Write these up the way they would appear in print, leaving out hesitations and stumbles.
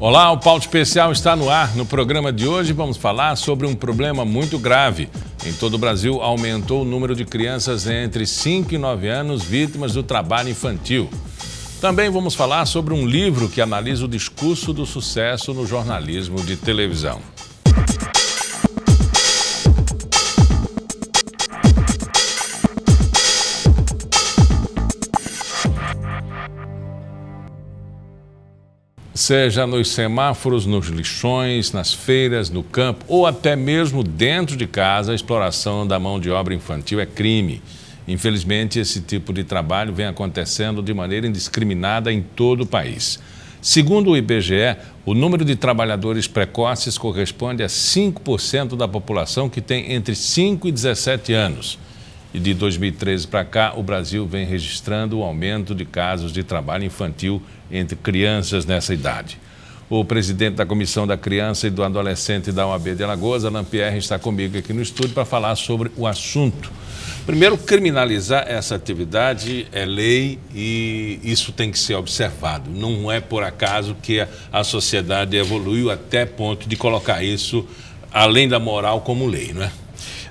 Olá, o Pauta Especial está no ar. No programa de hoje vamos falar sobre um problema muito grave. Em todo o Brasil aumentou o número de crianças entre 5 e 9 anos vítimas do trabalho infantil. Também vamos falar sobre um livro que analisa o discurso do sucesso no jornalismo de televisão. Seja nos semáforos, nos lixões, nas feiras, no campo ou até mesmo dentro de casa, a exploração da mão de obra infantil é crime. Infelizmente, esse tipo de trabalho vem acontecendo de maneira indiscriminada em todo o país. Segundo o IBGE, o número de trabalhadores precoces corresponde a 5% da população que tem entre 5 e 17 anos. E de 2013 para cá, o Brasil vem registrando o aumento de casos de trabalho infantil entre crianças nessa idade. O presidente da Comissão da Criança e do Adolescente da OAB de Alagoas, Alain Pierre, está comigo aqui no estúdio para falar sobre o assunto. Primeiro, criminalizar essa atividade é lei e isso tem que ser observado. Não é por acaso que a sociedade evoluiu até ponto de colocar isso, além da moral, como lei, não é?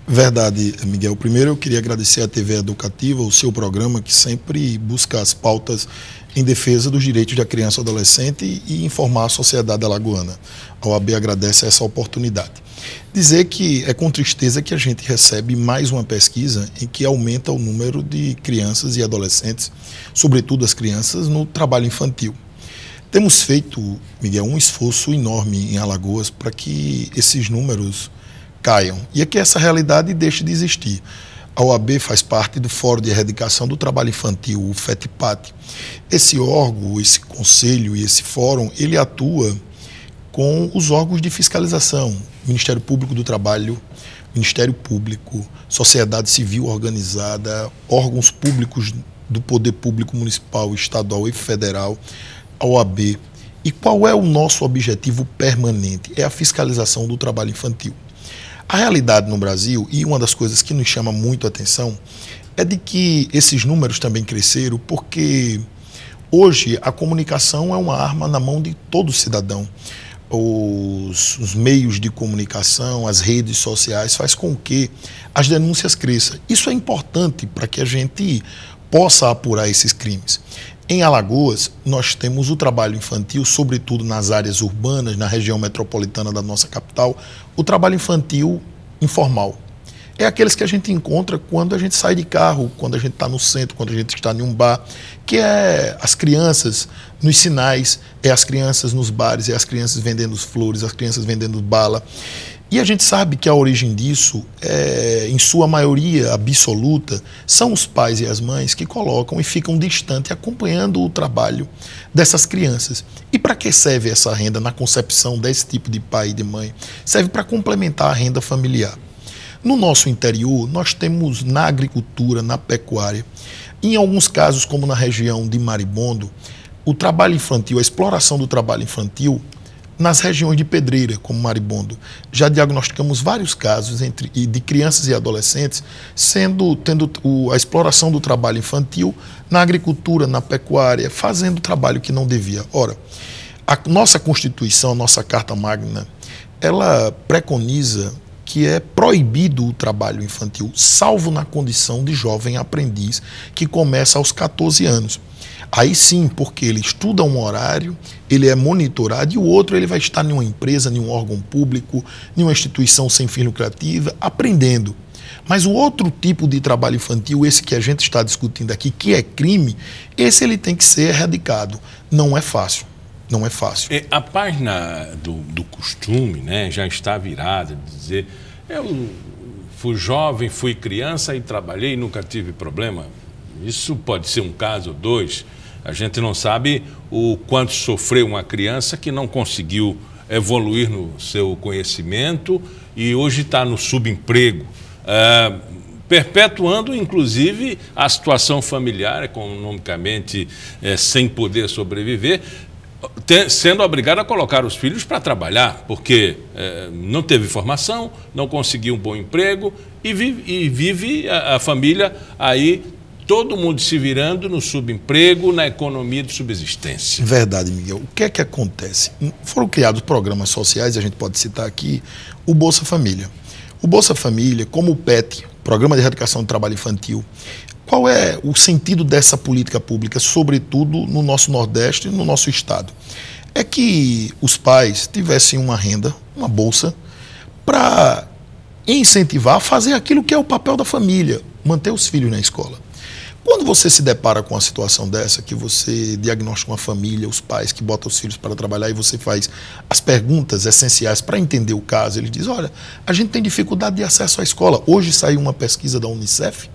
Verdade, Miguel. Primeiro eu queria agradecer à TV Educativa, o seu programa, que sempre busca as pautas em defesa dos direitos da criança e adolescente e informar a sociedade alagoana. A OAB agradece essa oportunidade. Dizer que é com tristeza que a gente recebe mais uma pesquisa em que aumenta o número de crianças e adolescentes, sobretudo as crianças, no trabalho infantil. Temos feito, Miguel, um esforço enorme em Alagoas para que esses números caiam e é que essa realidade deixe de existir. A OAB faz parte do Fórum de Erradicação do Trabalho Infantil, o FETPAT. Esse órgão, esse conselho e esse fórum, ele atua com os órgãos de fiscalização, Ministério Público do Trabalho, Ministério Público, sociedade civil organizada, órgãos públicos do Poder Público Municipal, Estadual e Federal, a OAB. E qual é o nosso objetivo permanente? É a fiscalização do trabalho infantil. A realidade no Brasil, e uma das coisas que nos chama muito a atenção, é de que esses números também cresceram porque hoje a comunicação é uma arma na mão de todo cidadão. Os meios de comunicação, as redes sociais, faz com que as denúncias cresçam. Isso é importante para que a gente possa apurar esses crimes. Em Alagoas, nós temos o trabalho infantil, sobretudo nas áreas urbanas, na região metropolitana da nossa capital, o trabalho infantil informal. É aqueles que a gente encontra quando a gente sai de carro, quando a gente está no centro, quando a gente está em um bar, que é as crianças nos sinais, é as crianças nos bares, é as crianças vendendo flores, as crianças vendendo bala. E a gente sabe que a origem disso, em sua maioria absoluta, são os pais e as mães que colocam e ficam distantes acompanhando o trabalho dessas crianças. E para que serve essa renda na concepção desse tipo de pai e de mãe? Serve para complementar a renda familiar. No nosso interior, nós temos na agricultura, na pecuária, em alguns casos, como na região de Maribondo, o trabalho infantil, a exploração do trabalho infantil, nas regiões de pedreira, como Maribondo, já diagnosticamos vários casos de crianças e adolescentes tendo a exploração do trabalho infantil na agricultura, na pecuária, fazendo trabalho que não devia. Ora, a nossa Constituição, a nossa Carta Magna, ela preconiza que é proibido o trabalho infantil, salvo na condição de jovem aprendiz que começa aos 14 anos. Aí sim, porque ele estuda um horário, ele é monitorado e o outro ele vai estar em uma empresa, em um órgão público, em uma instituição sem fim lucrativo, aprendendo. Mas o outro tipo de trabalho infantil, esse que a gente está discutindo aqui, que é crime, esse ele tem que ser erradicado. Não é fácil. Não é fácil. A página do costume, né, já está virada de dizer eu fui jovem, fui criança e trabalhei e nunca tive problema. Isso pode ser um caso ou dois. A gente não sabe o quanto sofreu uma criança que não conseguiu evoluir no seu conhecimento e hoje está no subemprego, perpetuando, inclusive, a situação familiar, economicamente sem poder sobreviver, sendo obrigado a colocar os filhos para trabalhar, porque não teve formação, não conseguiu um bom emprego e vive a família aí todo mundo se virando no subemprego, na economia de subsistência. Verdade, Miguel. O que é que acontece? Foram criados programas sociais, a gente pode citar aqui o Bolsa Família. O Bolsa Família, como o PET, Programa de Erradicação do Trabalho Infantil, qual é o sentido dessa política pública, sobretudo no nosso Nordeste e no nosso estado? É que os pais tivessem uma renda, uma bolsa, para incentivar a fazer aquilo que é o papel da família, manter os filhos na escola. Quando você se depara com uma situação dessa, que você diagnostica uma família, os pais que botam os filhos para trabalhar e você faz as perguntas essenciais para entender o caso, ele diz, olha, a gente tem dificuldade de acesso à escola. Hoje saiu uma pesquisa da Unicef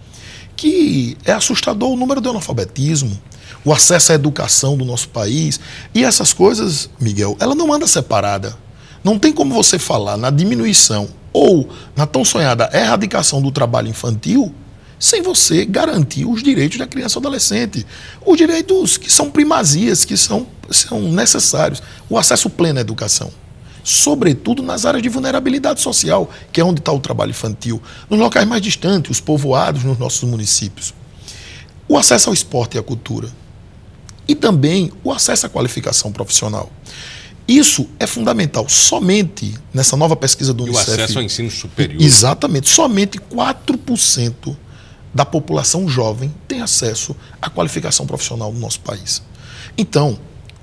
que é assustador o número de analfabetismo, o acesso à educação do nosso país. E essas coisas, Miguel, ela não anda separada. Não tem como você falar na diminuição ou na tão sonhada erradicação do trabalho infantil sem você garantir os direitos da criança e do adolescente. Os direitos que são primazias, que são necessários. O acesso pleno à educação. Sobretudo nas áreas de vulnerabilidade social, que é onde está o trabalho infantil, nos locais mais distantes, os povoados nos nossos municípios. O acesso ao esporte e à cultura. E também o acesso à qualificação profissional. Isso é fundamental. Somente nessa nova pesquisa do Unicef... E o acesso ao ensino superior. Exatamente. Somente 4% da população jovem tem acesso à qualificação profissional no nosso país. Então,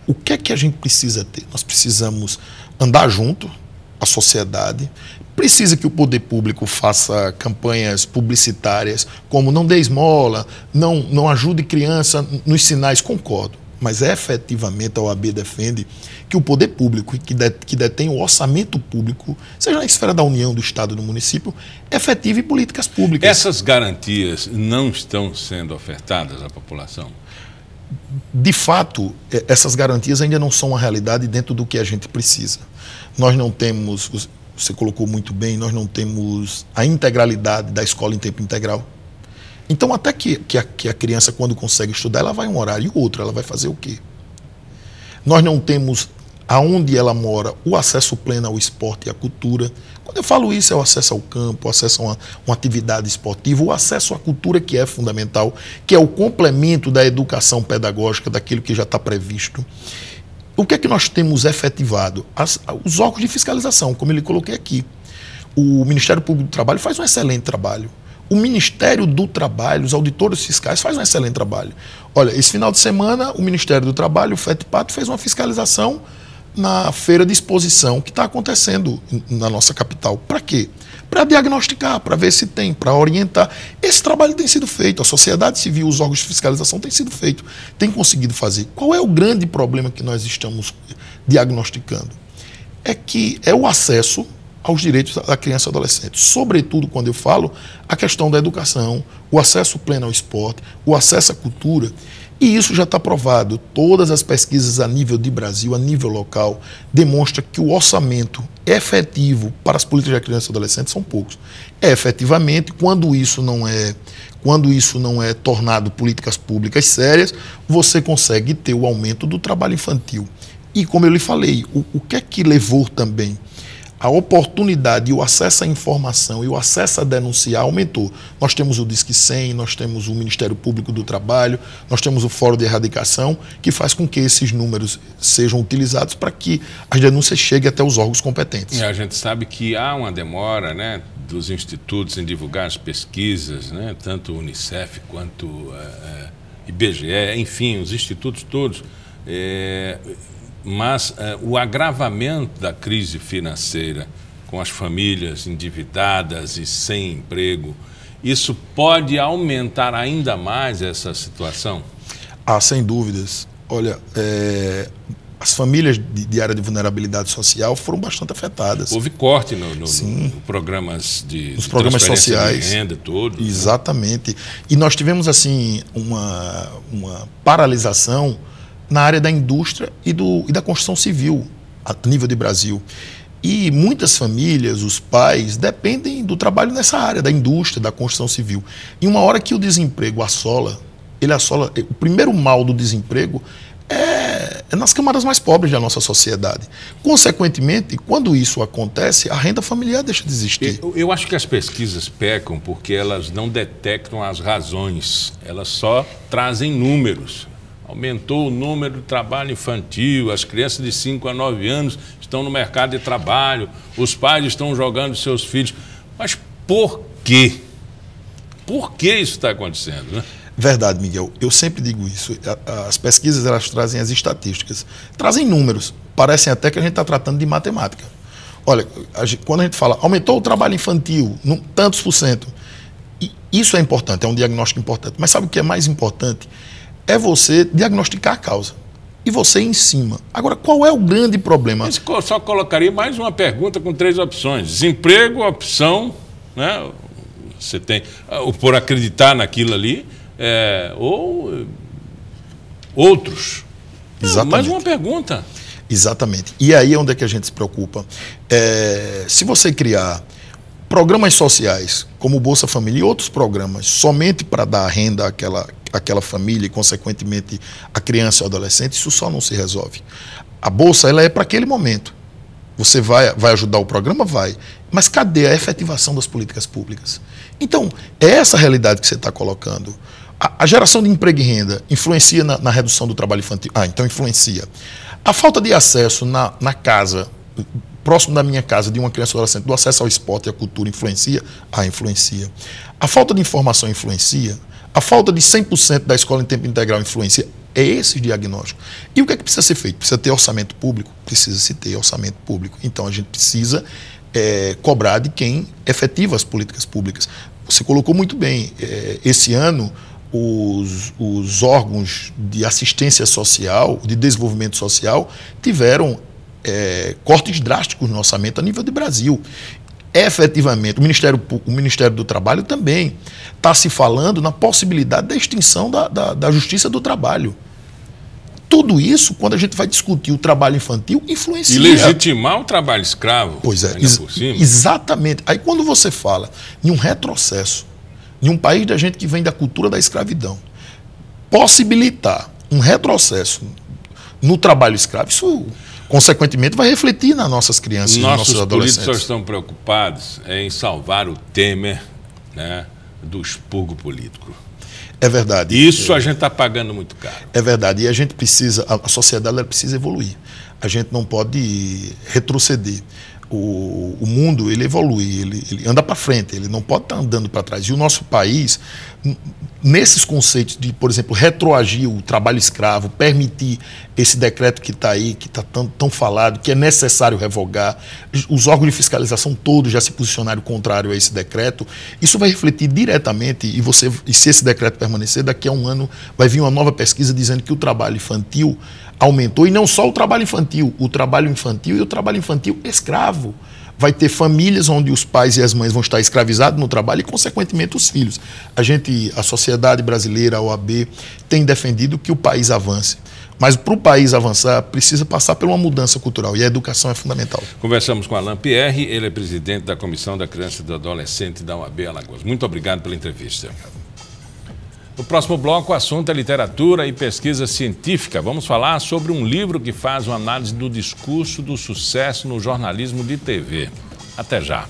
o que é que a gente precisa ter? Nós precisamos andar junto, a sociedade, precisa que o poder público faça campanhas publicitárias, como não dê esmola, não ajude criança nos sinais, concordo. Mas efetivamente a OAB defende que o poder público, que detém o orçamento público, seja na esfera da União, do Estado, do município, efetive políticas públicas. Essas garantias não estão sendo ofertadas à população? De fato, essas garantias ainda não são uma realidade dentro do que a gente precisa. Nós não temos, você colocou muito bem, nós não temos a integralidade da escola em tempo integral. Então, até que a criança, quando consegue estudar, ela vai um horário e outro, ela vai fazer o quê? Nós não temos, aonde ela mora, o acesso pleno ao esporte e à cultura. Quando eu falo isso, é o acesso ao campo, o acesso a uma atividade esportiva, o acesso à cultura, que é fundamental, que é o complemento da educação pedagógica, daquilo que já está previsto. O que é que nós temos efetivado? Os órgãos de fiscalização, como eu lhe coloquei aqui. O Ministério Público do Trabalho faz um excelente trabalho. O Ministério do Trabalho, os auditores fiscais fazem um excelente trabalho. Olha, esse final de semana, o Ministério do Trabalho, o FETPAT, fez uma fiscalização na feira de exposição que está acontecendo na nossa capital. Para quê? Para diagnosticar, para ver se tem, para orientar. Esse trabalho tem sido feito, a sociedade civil, os órgãos de fiscalização têm sido feito, têm conseguido fazer. Qual é o grande problema que nós estamos diagnosticando? É que é o acesso aos direitos da criança e adolescente. Sobretudo, quando eu falo, a questão da educação, o acesso pleno ao esporte, o acesso à cultura. E isso já está provado. Todas as pesquisas a nível de Brasil, a nível local, demonstram que o orçamento efetivo para as políticas da criança e adolescente são poucos. Efetivamente, quando isso não é tornado políticas públicas sérias, você consegue ter o aumento do trabalho infantil. E como eu lhe falei, o que é que levou também? A oportunidade e o acesso à informação e o acesso a denunciar aumentou. Nós temos o Disque 100, nós temos o Ministério Público do Trabalho, nós temos o Fórum de Erradicação, que faz com que esses números sejam utilizados para que as denúncias cheguem até os órgãos competentes. E a gente sabe que há uma demora, né, dos institutos em divulgar as pesquisas, né, tanto o Unicef quanto IBGE, enfim, os institutos todos. Mas o agravamento da crise financeira com as famílias endividadas e sem emprego, isso pode aumentar ainda mais essa situação? Ah, sem dúvidas. Olha, as famílias de área de vulnerabilidade social foram bastante afetadas. Houve corte nos programas nos programas sociais, de renda, todos. Exatamente. Né? E nós tivemos assim uma paralisação na área da indústria e da construção civil a nível de Brasil. E muitas famílias, os pais, dependem do trabalho nessa área, da indústria, da construção civil. E uma hora que o desemprego assola, o primeiro mal do desemprego nas camadas mais pobres da nossa sociedade. Consequentemente, quando isso acontece, a renda familiar deixa de existir. Eu acho que as pesquisas pecam porque elas não detectam as razões, elas só trazem números. Aumentou o número de trabalho infantil, as crianças de 5 a 9 anos estão no mercado de trabalho, os pais estão jogando seus filhos. Mas por quê? Por que isso está acontecendo, né? Verdade, Miguel. Eu sempre digo isso. As pesquisas, elas trazem as estatísticas, trazem números. Parecem até que a gente está tratando de matemática. Olha, quando a gente fala, aumentou o trabalho infantil, tantos por cento, isso é importante, é um diagnóstico importante. Mas sabe o que é mais importante? É você diagnosticar a causa. E você ir em cima. Agora, qual é o grande problema? Eu só colocaria mais uma pergunta com 3 opções. Desemprego, opção, né? Você tem, por acreditar naquilo ali, ou outros. Exatamente. Mais uma pergunta. Exatamente. E aí é onde é que a gente se preocupa. Se você criar programas sociais, como o Bolsa Família e outros programas, somente para dar renda àquela família e, consequentemente, à criança e ao adolescente, isso só não se resolve. A Bolsa, ela é para aquele momento. Você vai ajudar o programa? Vai. Mas cadê a efetivação das políticas públicas? Então, é essa a realidade que você está colocando. A geração de emprego e renda influencia na redução do trabalho infantil? Então influencia. A falta de acesso na casa, próximo da minha casa, de uma criança ou adolescente, do acesso ao esporte e à cultura influencia? Influencia. A falta de informação influencia? A falta de 100% da escola em tempo integral influencia? É esse o diagnóstico. E o que é que precisa ser feito? Precisa ter orçamento público? Precisa-se ter orçamento público. Então, a gente precisa cobrar de quem efetiva as políticas públicas. Você colocou muito bem. Esse ano, os órgãos de assistência social, de desenvolvimento social, tiveram cortes drásticos no orçamento a nível de Brasil. Efetivamente, o Ministério do Trabalho também está se falando na possibilidade da extinção da Justiça do Trabalho. Tudo isso, quando a gente vai discutir o trabalho infantil, influencia. E legitimar o trabalho escravo. Pois é, por cima. Exatamente. Aí quando você fala em um retrocesso, em um país da gente que vem da cultura da escravidão, possibilitar um retrocesso no trabalho escravo, isso, consequentemente, vai refletir nas nossas crianças e nos nossos adolescentes. Os políticos estão preocupados em salvar o Temer, né, do expurgo político. É verdade. Isso a gente está pagando muito caro. É verdade. E a gente precisa, a sociedade ela precisa evoluir. A gente não pode retroceder. O mundo, ele evolui, ele anda para frente, ele não pode estar andando para trás. E o nosso país, nesses conceitos de, por exemplo, retroagir o trabalho escravo, permitir esse decreto que está aí, que está tão falado, que é necessário revogar, os órgãos de fiscalização todos já se posicionaram contrário a esse decreto, isso vai refletir diretamente, e se esse decreto permanecer, daqui a um ano vai vir uma nova pesquisa dizendo que o trabalho infantil aumentou, e não só o trabalho infantil e o trabalho infantil escravo. Vai ter famílias onde os pais e as mães vão estar escravizados no trabalho e, consequentemente, os filhos. A sociedade brasileira, a OAB, tem defendido que o país avance. Mas para o país avançar, precisa passar por uma mudança cultural, e a educação é fundamental. Conversamos com Alain Pierre, ele é presidente da Comissão da Criança e do Adolescente da OAB Alagoas. Muito obrigado pela entrevista. No próximo bloco, o assunto é literatura e pesquisa científica. Vamos falar sobre um livro que faz uma análise do discurso do sucesso no jornalismo de TV. Até já.